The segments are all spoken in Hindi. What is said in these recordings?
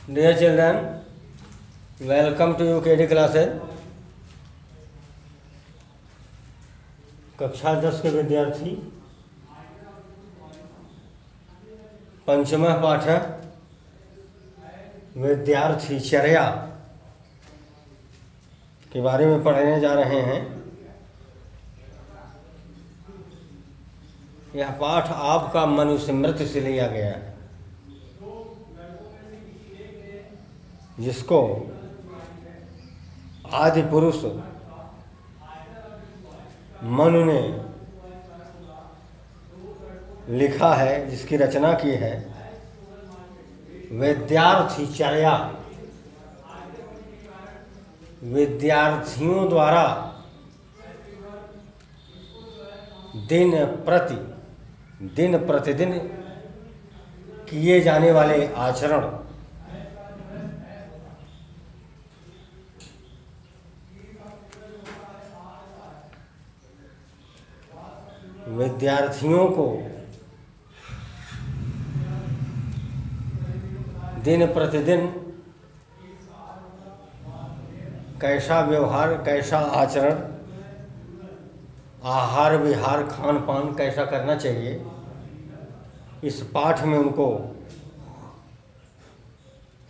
Dear children, welcome to UKD classes. कक्षा 10 के विद्यार्थी पंचमा पाठ विद्यार्थीचर्या के बारे में पढ़ने जा रहे हैं। यह पाठ आपका मनुस्मृति से लिया गया है, जिसको आदि पुरुष मनु ने लिखा है, जिसकी रचना की है। विद्यार्थीचर्या विद्यार्थियों द्वारा दिन प्रतिदिन किए जाने वाले आचरण। विद्यार्थियों को दिन प्रतिदिन कैसा व्यवहार, कैसा आचरण, आहार विहार, खान पान कैसा करना चाहिए, इस पाठ में उनको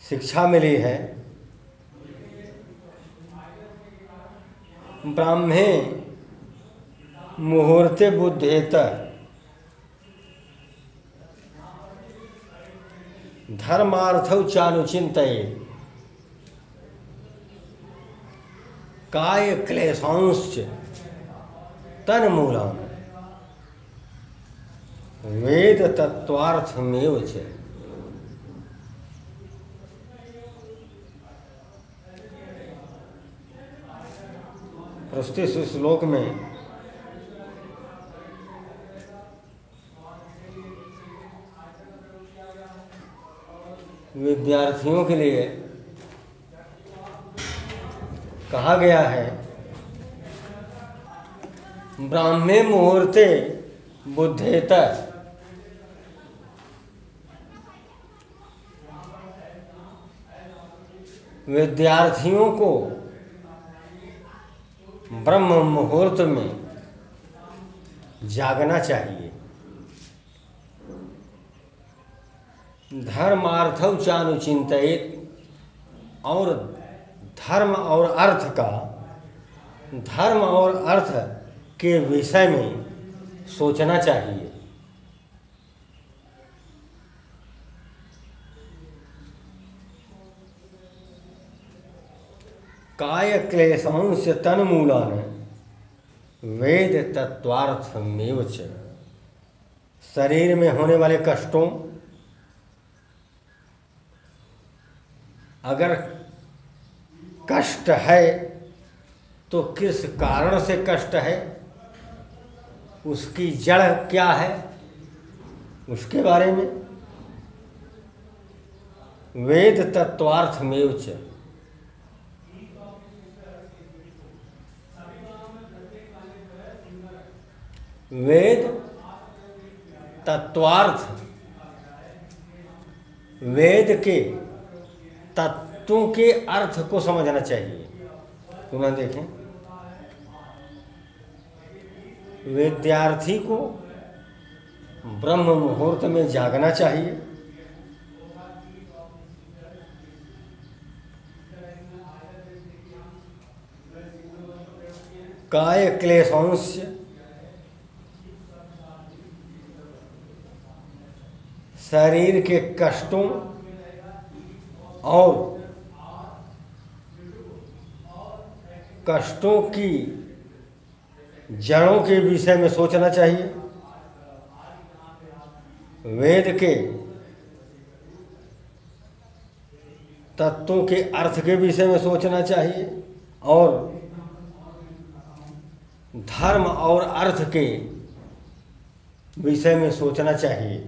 शिक्षा मिली है। ब्राह्मे मुहूर्ते बुद्धेत धर्मार्थौ चानुचिन्तये काय क्लेशांश्च तन्मूलान् वेद तत्त्वार्थमेव च। प्रस्तुत श्लोक में विद्यार्थियों के लिए कहा गया है, ब्राह्मे मुहूर्ते बुद्धेत। विद्यार्थियों को ब्रह्म मुहूर्त में जागना चाहिए। धर्मार्थौ चानुचिन्तयेत्, और धर्म और अर्थ के विषय में सोचना चाहिए। काय क्लेशांश तन्मूलान् वेद तत्त्वार्थमेव च। शरीर में होने वाले कष्टों, अगर कष्ट है तो किस कारण से कष्ट है, उसकी जड़ क्या है, उसके बारे में वेद तत्त्वार्थमेव च। वेद तत्त्वार्थ, वेद के तत्वों के अर्थ को समझना चाहिए। पुनः देखें, विद्यार्थी को ब्रह्म मुहूर्त में जागना चाहिए। काय क्लेशांश, शरीर के कष्टों और कष्टों की जड़ों के विषय में सोचना चाहिए। वेद के तत्वों के अर्थ के विषय में सोचना चाहिए, और धर्म और अर्थ के विषय में सोचना चाहिए।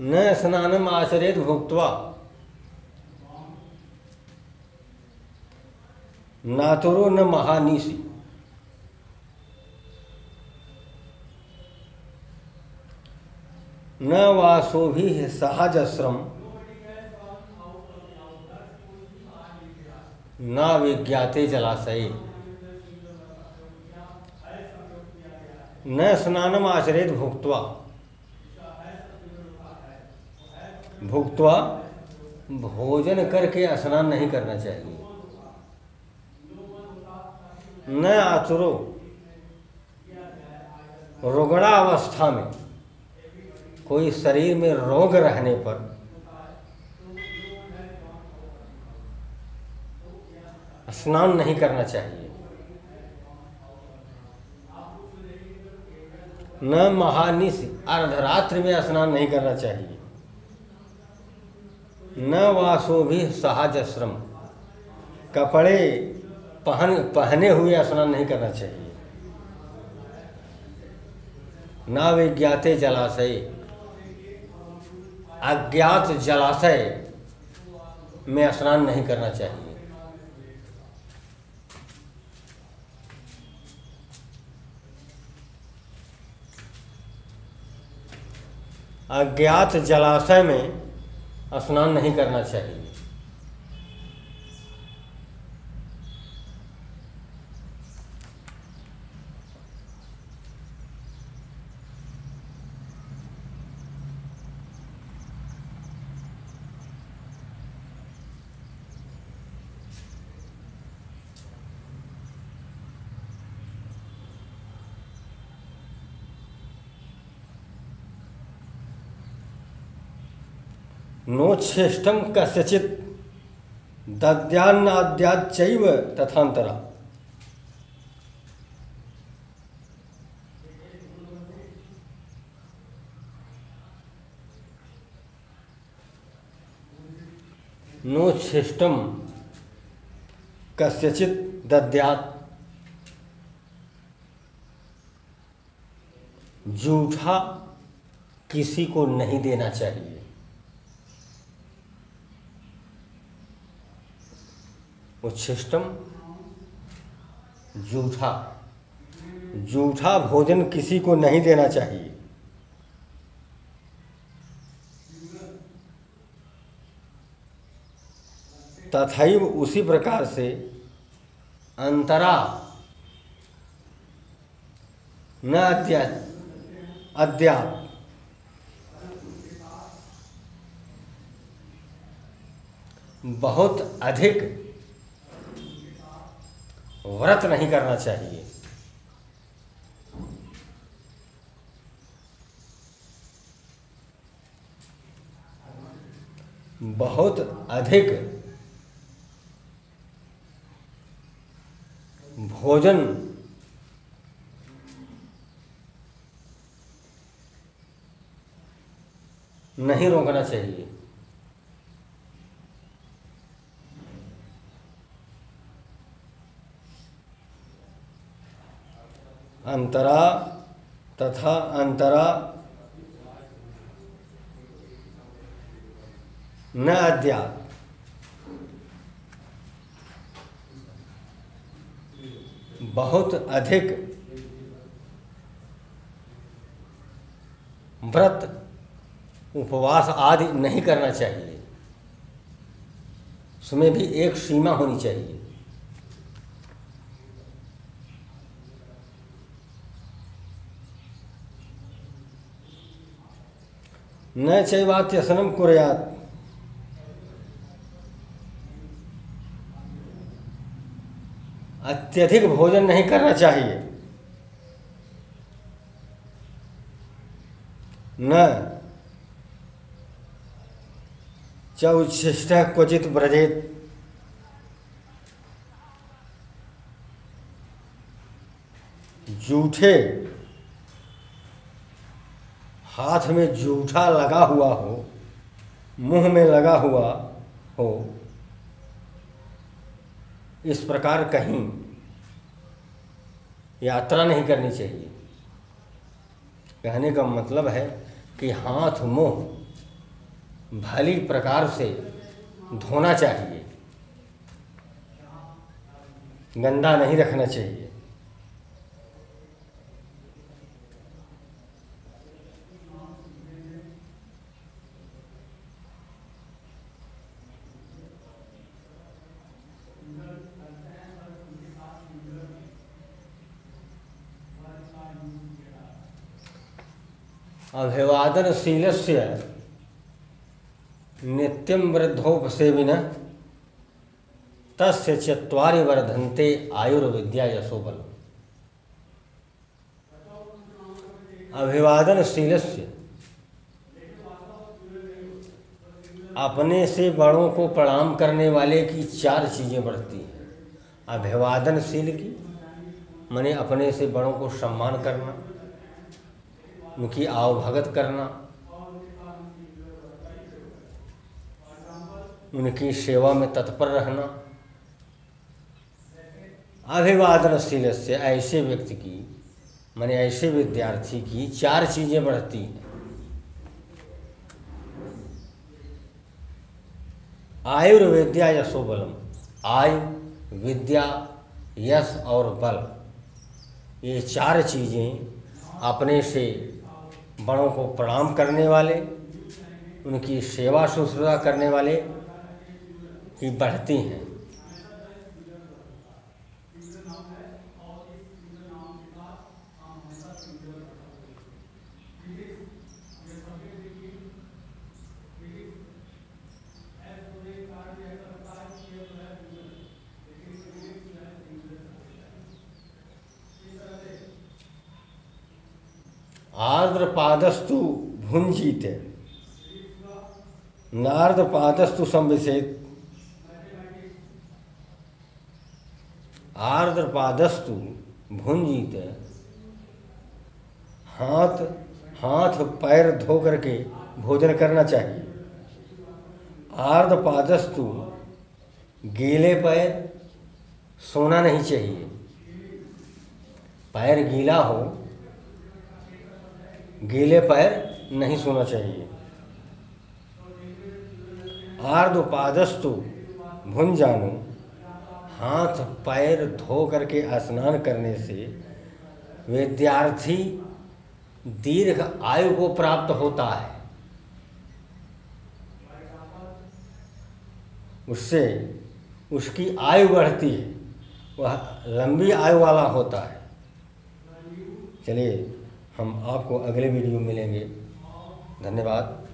न स्नानम आचरेत भुक्त्वा नातुरो न महानीसी, न वासोभि सहजश्रम, न विज्ञाते जलाशये, न स्नानम आचरेत भुक्त्वा, भुक्त्वा भोजन करके स्नान नहीं करना चाहिए। न आचुरो, रोगड़ा अवस्था में, कोई शरीर में रोग रहने पर स्नान नहीं करना चाहिए। न महानिश, अर्धरात्रि में स्नान नहीं करना चाहिए। न वासो भी सहजश्रम, कपड़े पहने हुए स्नान नहीं करना चाहिए। न विज्ञाते जलाशय, अज्ञात जलाशय में स्नान नहीं करना चाहिए। अज्ञात जलाशय में स्नान नहीं करना चाहिए। नोच्छेष्टम कस्यचित् दद्यान्नाद्याच्चैव तथान्तरा, नोच्छेष्टम कस्यचित् दद्यात्, जूठा किसी को नहीं देना चाहिए। उच्छिष्टम, जूठा, जूठा भोजन किसी को नहीं देना चाहिए। तथैव उसी प्रकार से अंतरा न अद्याप, बहुत अधिक व्रत नहीं करना चाहिए। बहुत अधिक भोजन नहीं रोकना चाहिए। अंतरा तथा अंतरा न अद्यात्, बहुत अधिक व्रत उपवास आदि नहीं करना चाहिए। उसमें भी एक सीमा होनी चाहिए। न चैवात्यसनं कुर्यात्, अत्यधिक भोजन नहीं करना चाहिए। न च उच्छिष्टः क्वचित् व्रजेत्, जूठे, हाथ में जूठा लगा हुआ हो, मुंह में लगा हुआ हो, इस प्रकार कहीं यात्रा नहीं करनी चाहिए। कहने का मतलब है कि हाथ मुंह भली प्रकार से धोना चाहिए। गंदा नहीं रखना चाहिए। अभिवादनशीलस्य नित्यं वृद्धोपसेविनः तस्य चत्वारि वर्धन्ते आयुर्विद्या यशोबलम्। अभिवादनशीलस्य, अपने से बड़ों को प्रणाम करने वाले की 4 चीज़ें बढ़ती हैं। अभिवादनशील की माने अपने से बड़ों को सम्मान करना, उनकी आवभगत करना, उनकी सेवा में तत्पर रहना। अभिवादनशील से ऐसे व्यक्ति की माने ऐसे विद्यार्थी की 4 चीज़ें बढ़ती हैं। आयुर्विद्या यशोबलम, आयु, विद्या, यश और बल, ये 4 चीज़ें अपने से बड़ों को प्रणाम करने वाले, उनकी सेवा शुश्रूषा करने वाले की बढ़ती हैं। आर्द्रपादस्तु भुंजीते नार्दपादस्तु संविशेत। आर्द्रपादस्तु भुंजीते, हाथ पैर धो करके भोजन करना चाहिए। आर्द्रपादस्तु, गीले पैर सोना नहीं चाहिए। पैर गीला हो, गीले पैर नहीं सोना चाहिए। आर्द्रपादस्तु भुंजानु, हाथ पैर धो करके स्नान करने से विद्यार्थी दीर्घ आयु को प्राप्त होता है। उससे उसकी आयु बढ़ती है, वह लंबी आयु वाला होता है। चलिए हम आपको अगले वीडियो में मिलेंगे। धन्यवाद।